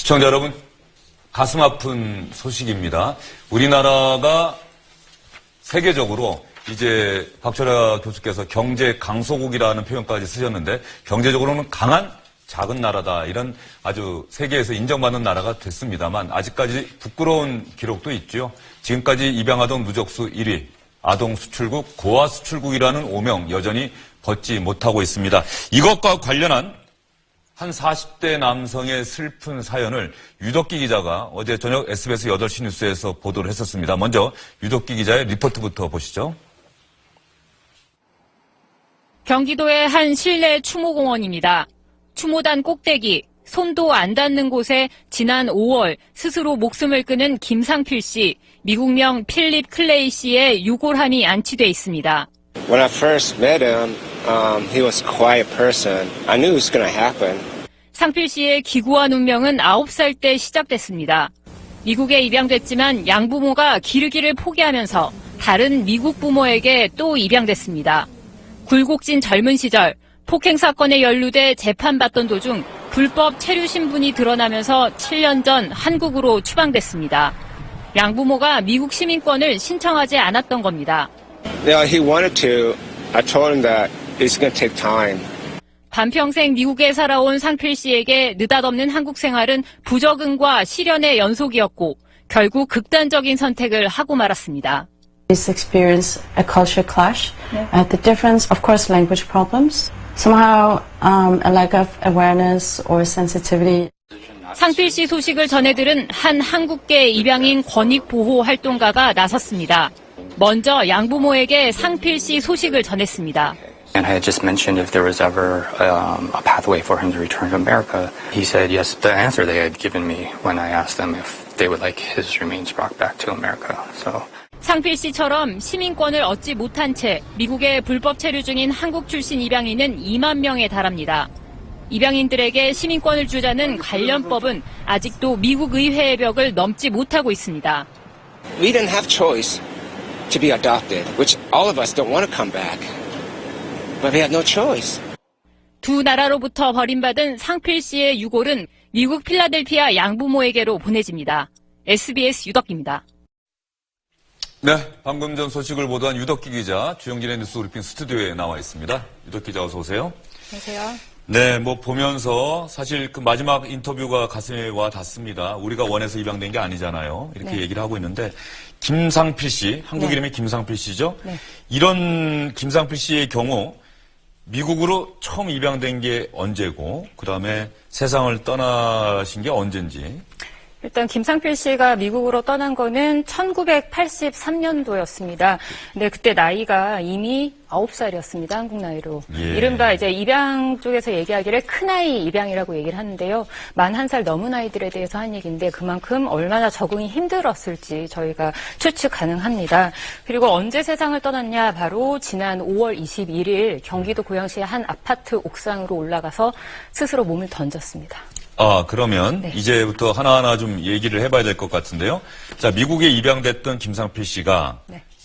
시청자 여러분, 가슴 아픈 소식입니다. 우리나라가 세계적으로 이제 박철아 교수께서 경제 강소국이라는 표현까지 쓰셨는데 경제적으로는 강한 작은 나라다. 이런 아주 세계에서 인정받는 나라가 됐습니다만 아직까지 부끄러운 기록도 있죠. 지금까지 입양아동 누적수 1위, 아동 수출국, 고아 수출국이라는 오명 여전히 벗지 못하고 있습니다. 이것과 관련한 한 40대 남성의 슬픈 사연을 유덕기 기자가 어제 저녁 SBS 8시 뉴스에서 보도를 했었습니다. 먼저 유덕기 기자의 리포트부터 보시죠. 경기도의 한 실내 추모공원입니다. 추모단 꼭대기, 손도 안 닿는 곳에 지난 5월 스스로 목숨을 끊은 김상필 씨, 미국명 필립 클레이 씨의 유골함이 안치돼 있습니다. When I first met him, he was a quiet person. I knew it was going to happen. 상필 씨의 기구한 운명은 9살 때 시작됐습니다. 미국에 입양됐지만 양부모가 기르기를 포기하면서 다른 미국 부모에게 또 입양됐습니다. 굴곡진 젊은 시절 폭행 사건에 연루돼 재판받던 도중 불법 체류 신분이 드러나면서 7년 전 한국으로 추방됐습니다. 양부모가 미국 시민권을 신청하지 않았던 겁니다. Yeah, he wanted to. I told him that it's going to take time. 반평생 미국에 살아온 상필 씨에게 느닷없는 한국 생활은 부적응과 시련의 연속이었고 결국 극단적인 선택을 하고 말았습니다. This experience a culture clash, the difference, of course, language problems, somehow a lack of awareness or sensitivity. 상필 씨 소식을 전해들은 한 한국계 입양인 권익보호 활동가가 나섰습니다. 먼저 양부모에게 상필 씨 소식을 전했습니다. And I had just mentioned if there was ever a pathway for him to return to America. He said yes, the answer they had given me when I asked them if they would like his remains brought back to America. So. 상필 씨처럼 시민권을 얻지 못한 채 미국에 불법 체류 중인 한국 출신 입양인은 2만 명에 달합니다. 입양인들에게 시민권을 주자는 관련법은 아직도 미국 의회의 벽을 넘지 못하고 있습니다. We didn't have choice to be adopted, which all of us don't want to come back. But we had no choice. 두 나라로부터 버림받은 상필 씨의 유골은 미국 필라델피아 양부모에게로 보내집니다. SBS 유덕기입니다. 네, 방금 전 소식을 보도한 유덕기 기자, 주영진의 뉴스 브리핑 스튜디오에 나와 있습니다. 유덕기 기자 어서 오세요. 안녕하세요. 네, 보면서 사실 그 마지막 인터뷰가 가슴에 와 닿습니다. 우리가 원해서 입양된 게 아니잖아요. 이렇게 얘기를 하고 있는데 김상필 씨, 한국 이름이 김상필 씨죠. 이런 김상필 씨의 경우 미국으로 처음 입양된 게 언제고 그다음에 세상을 떠나신 게 언젠지. 일단 김상필 씨가 미국으로 떠난 거는 1983년도였습니다. 근데 그때 나이가 이미 9살이었습니다. 한국 나이로. 이른바 이제 입양 쪽에서 얘기하기를 큰아이 입양이라고 얘기를 하는데요. 만 1살 넘은 아이들에 대해서 한 얘기인데 그만큼 얼마나 적응이 힘들었을지 저희가 추측 가능합니다. 그리고 언제 세상을 떠났냐? 바로 지난 5월 21일 경기도 고양시의 한 아파트 옥상으로 올라가서 스스로 몸을 던졌습니다. 그러면 이제부터 하나하나 좀 얘기를 해봐야 될 것 같은데요. 자, 미국에 입양됐던 김상필 씨가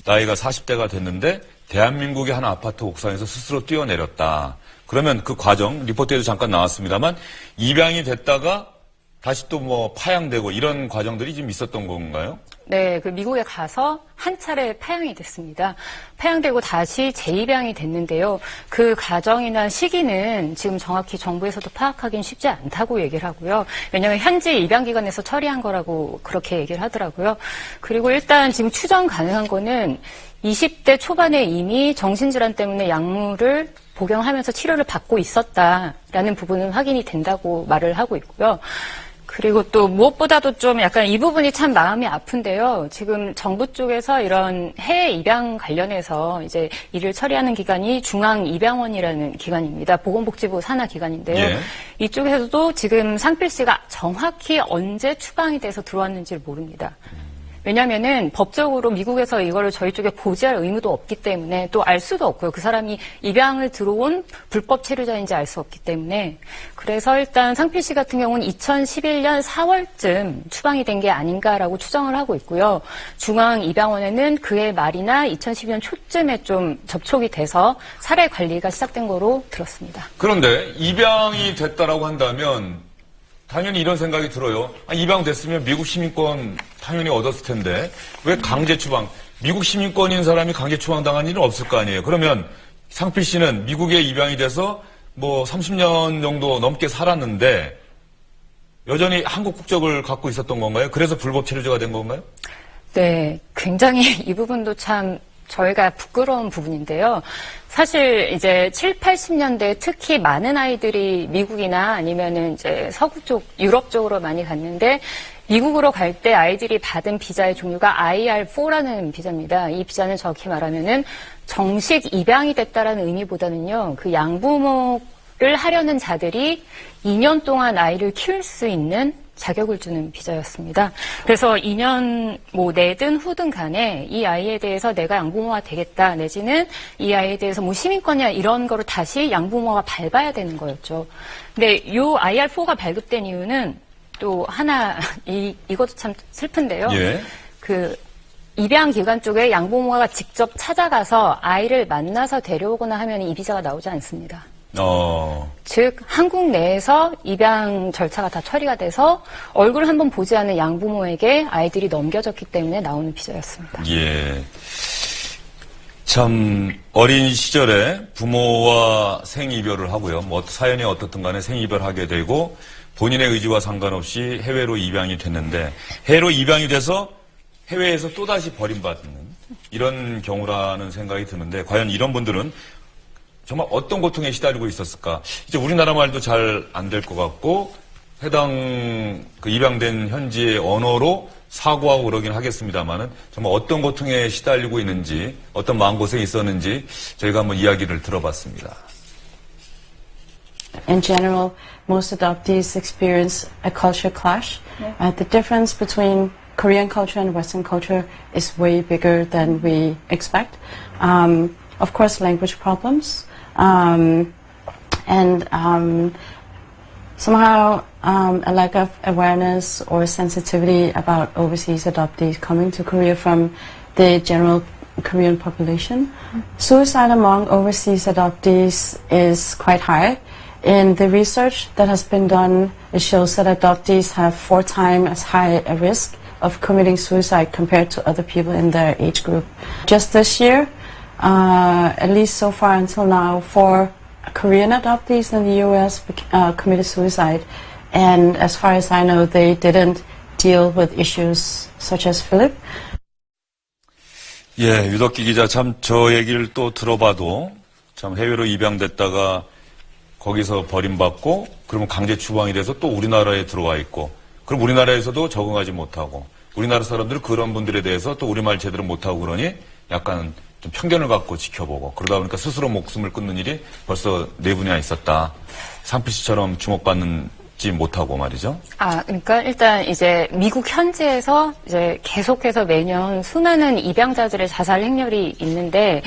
나이가 40대가 됐는데 대한민국의 한 아파트 옥상에서 스스로 뛰어내렸다. 그러면 그 과정, 리포트에도 잠깐 나왔습니다만 입양이 됐다가 다시 또 파양되고 이런 과정들이 좀 있었던 건가요? 네, 그 미국에 가서 한 차례 파양이 됐습니다. 파양되고 다시 재입양이 됐는데요. 그 과정이나 시기는 지금 정확히 정부에서도 파악하기는 쉽지 않다고 얘기를 하고요. 왜냐하면 현지 입양기관에서 처리한 거라고 그렇게 얘기를 하더라고요. 그리고 일단 지금 추정 가능한 거는 20대 초반에 이미 정신질환 때문에 약물을 복용하면서 치료를 받고 있었다라는 부분은 확인이 된다고 말을 하고 있고요. 그리고 또 무엇보다도 좀 약간 이 부분이 참 마음이 아픈데요. 지금 정부 쪽에서 이런 해외 입양 관련해서 이제 일을 처리하는 기관이 중앙입양원이라는 기관입니다. 보건복지부 산하 기관인데요. 이쪽에서도 지금 상필 씨가 정확히 언제 추방이 돼서 들어왔는지를 모릅니다. 왜냐면은 법적으로 미국에서 이거를 저희 쪽에 고지할 의무도 없기 때문에 또 알 수도 없고요. 그 사람이 입양을 들어온 불법 체류자인지 알 수 없기 때문에. 그래서 일단 상필 씨 같은 경우는 2011년 4월쯤 추방이 된 게 아닌가라고 추정을 하고 있고요. 중앙입양원에는 그해 말이나 2012년 초쯤에 좀 접촉이 돼서 사례 관리가 시작된 거로 들었습니다. 그런데 입양이 됐다라고 한다면 당연히 이런 생각이 들어요. 입양됐으면 미국 시민권 당연히 얻었을 텐데 왜 강제 추방? 미국 시민권인 사람이 강제 추방당한 일은 없을 거 아니에요. 그러면 상필 씨는 미국에 입양이 돼서 뭐 30년 정도 넘게 살았는데 여전히 한국 국적을 갖고 있었던 건가요? 그래서 불법 체류자가 된 건가요? 네, 굉장히 이 부분도 참 저희가 부끄러운 부분인데요. 사실 이제 7, 80년대 특히 많은 아이들이 미국이나 아니면은 이제 서구 쪽, 유럽 쪽으로 많이 갔는데 미국으로 갈 때 아이들이 받은 비자의 종류가 IR4라는 비자입니다. 이 비자는 정확히 말하면은 정식 입양이 됐다라는 의미보다는요, 그 양부모를 하려는 자들이 2년 동안 아이를 키울 수 있는 자격을 주는 비자였습니다. 그래서 2년 내든 후든 간에 이 아이에 대해서 내가 양부모가 되겠다 내지는 이 아이에 대해서 뭐 시민권이야 이런 거를 다시 양부모가 밟아야 되는 거였죠. 근데 이 IR4가 발급된 이유는 또 하나 이것도 참 슬픈데요. 예. 그 입양 기관 쪽에 양부모가 직접 찾아가서 아이를 만나서 데려오거나 하면 이 비자가 나오지 않습니다. 즉 한국 내에서 입양 절차가 다 처리가 돼서 얼굴을 한번 보지 않은 양부모에게 아이들이 넘겨졌기 때문에 나오는 비자였습니다. 예. 참 어린 시절에 부모와 생이별을 하고요. 뭐 사연이 어떻든 간에 생이별하게 되고 본인의 의지와 상관없이 해외로 입양이 됐는데 해외로 입양이 돼서 해외에서 또다시 버림받는 이런 경우라는 생각이 드는데 과연 이런 분들은 정말 어떤 고통에 시달리고 있었을까? 이제 우리나라 말도 잘 안 될 것 같고 해당 그 입양된 현지의 언어로 사고하고 그러긴 하겠습니다만은 정말 어떤 고통에 시달리고 있는지 어떤 마음고생이 있었는지 저희가 한번 이야기를 들어봤습니다. In general, most adoptees experience a culture clash. The difference between Korean culture and Western culture is way bigger than we expect. Of course, language problems. Somehow a lack of awareness or sensitivity about overseas adoptees coming to Korea from the general Korean population. Suicide among overseas adoptees is quite high. In the research that has been done, it shows that adoptees have 4 times as high a risk of committing suicide compared to other people in their age group. Just this year, at least so far until now, 4 Korean adoptees in the U.S. Committed suicide. And as far as I know, they didn't deal with issues such as Philip. 예, 유덕기 기자 참 저 얘기를 또 들어봐도 참 해외로 입양됐다가 거기서 버림받고 그러면 강제 추방이 돼서 또 우리나라에 들어와 있고 그럼 우리나라에서도 적응하지 못하고 우리나라 사람들은 그런 분들에 대해서 또 우리말 제대로 못하고 그러니 약간 좀 편견을 갖고 지켜보고 그러다 보니까 스스로 목숨을 끊는 일이 벌써 4분이나 있었다. 상필 씨처럼 주목받지 못하고 말이죠. 그러니까 일단 이제 미국 현지에서 이제 계속해서 매년 수많은 입양자들의 자살 행렬이 있는데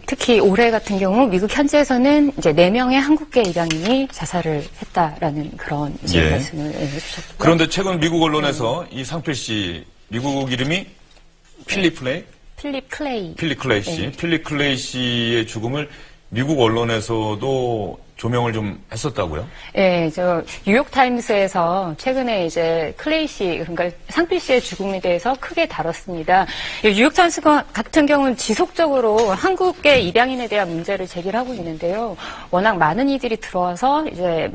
특히 올해 같은 경우 미국 현지에서는 이제 4명의 한국계 입양인이 자살을 했다라는 그런 이제 말씀을 해주셨고요. 그런데 최근 미국 언론에서 이 상필 씨 미국 이름이 필립 클레이 씨. 네. 필립 클레이 씨의 죽음을 미국 언론에서도 조명을 좀 했었다고요? 예, 뉴욕타임스에서 최근에 이제 클레이 씨, 그러니까 상필 씨의 죽음에 대해서 크게 다뤘습니다. 뉴욕타임스 같은 경우는 지속적으로 한국계 입양인에 대한 문제를 제기를 하고 있는데요. 워낙 많은 이들이 들어와서 이제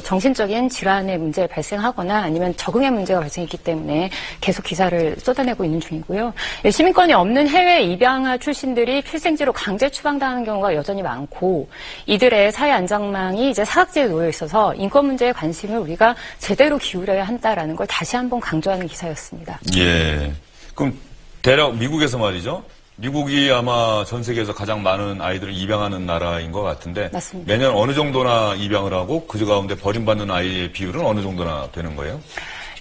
정신적인 질환의 문제가 발생하거나 아니면 적응의 문제가 발생했기 때문에 계속 기사를 쏟아내고 있는 중이고요. 시민권이 없는 해외 입양아 출신들이 필생지로 강제 추방당하는 경우가 여전히 많고 이들의 사회 안전망이 이제 사각지대에 놓여 있어서 인권 문제에 관심을 우리가 제대로 기울여야 한다라는 걸 다시 한번 강조하는 기사였습니다. 예. 그럼 대략 미국에서 말이죠. 미국이 아마 전 세계에서 가장 많은 아이들을 입양하는 나라인 것 같은데 맞습니다. 매년 어느 정도나 입양을 하고 그 가운데 버림받는 아이의 비율은 어느 정도나 되는 거예요?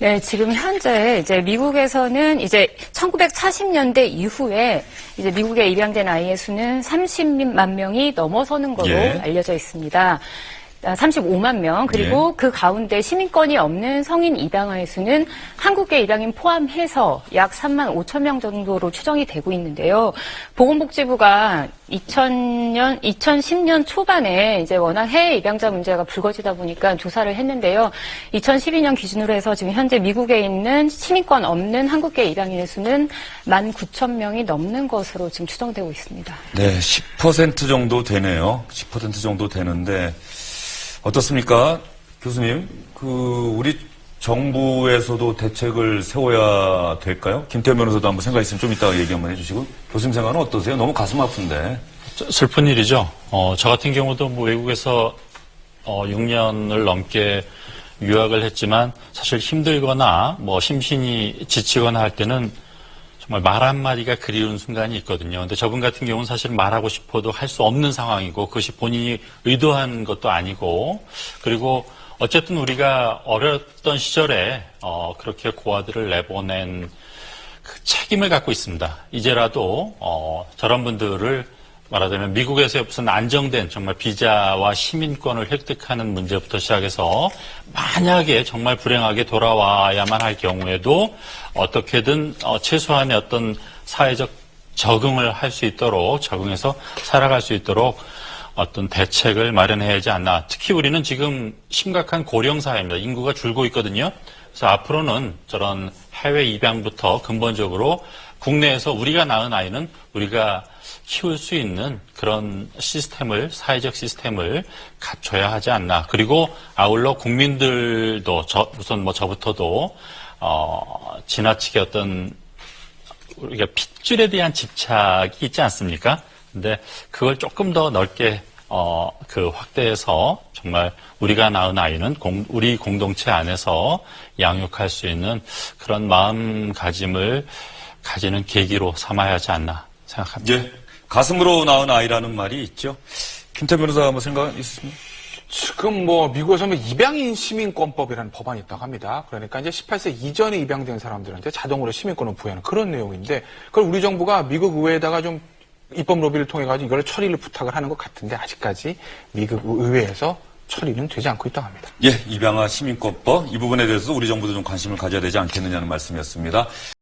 네, 지금 현재 이제 미국에서는 이제 1940년대 이후에 이제 미국에 입양된 아이의 수는 30만 명이 넘어서는 걸로 알려져 있습니다. 35만 명, 그리고 그 가운데 시민권이 없는 성인 입양아의 수는 한국계 입양인 포함해서 약 3만 5천 명 정도로 추정이 되고 있는데요. 보건복지부가 2010년 초반에 이제 워낙 해외 입양자 문제가 불거지다 보니까 조사를 했는데요. 2012년 기준으로 해서 지금 현재 미국에 있는 시민권 없는 한국계 입양인의 수는 19,000명이 넘는 것으로 지금 추정되고 있습니다. 네, 10% 정도 되네요. 10% 정도 되는데 어떻습니까? 교수님, 우리 정부에서도 대책을 세워야 될까요? 김태현 변호사도 한번 생각 있으면 좀 이따가 얘기 한번 해주시고. 교수님 생각은 어떠세요? 너무 가슴 아픈데. 슬픈 일이죠. 저 같은 경우도 뭐 외국에서 6년을 넘게 유학을 했지만 사실 힘들거나 뭐 심신이 지치거나 할 때는 정말 말 한마디가 그리운 순간이 있거든요. 근데 저분 같은 경우는 사실 말하고 싶어도 할 수 없는 상황이고 그것이 본인이 의도한 것도 아니고 그리고 어쨌든 우리가 어렸던 시절에 그렇게 고아들을 내보낸 그 책임을 갖고 있습니다. 이제라도 저런 분들을 말하자면 미국에서의 무슨 안정된 정말 비자와 시민권을 획득하는 문제부터 시작해서 만약에 정말 불행하게 돌아와야만 할 경우에도 어떻게든 최소한의 어떤 사회적 적응을 할 수 있도록 적응해서 살아갈 수 있도록 어떤 대책을 마련해야 하지 않나. 특히 우리는 지금 심각한 고령 사회입니다. 인구가 줄고 있거든요. 그래서 앞으로는 저런 해외 입양부터 근본적으로 국내에서 우리가 낳은 아이는 우리가 키울 수 있는 그런 시스템을, 사회적 시스템을 갖춰야 하지 않나. 그리고 아울러 국민들도, 우선 뭐 저부터도, 지나치게 어떤, 우리가 핏줄에 대한 집착이 있지 않습니까? 근데 그걸 조금 더 넓게, 확대해서 정말 우리가 낳은 아이는 우리 공동체 안에서 양육할 수 있는 그런 마음가짐을 가지는 계기로 삼아야 하지 않나 생각합니다. 예. 가슴으로 낳은 아이라는 말이 있죠. 김태현 변호사 한번 생각 있으십니까? 지금 뭐 미국에서 입양인 시민권법이라는 법안이 있다고 합니다. 그러니까 이제 18세 이전에 입양된 사람들한테 자동으로 시민권을 부여하는 그런 내용인데 그걸 우리 정부가 미국 의회에다가 좀 입법 로비를 통해 가지고 이걸 처리를 부탁을 하는 것 같은데 아직까지 미국 의회에서 처리는 되지 않고 있다고 합니다. 예, 입양아 시민권법 이 부분에 대해서 우리 정부도 좀 관심을 가져야 되지 않겠느냐는 말씀이었습니다.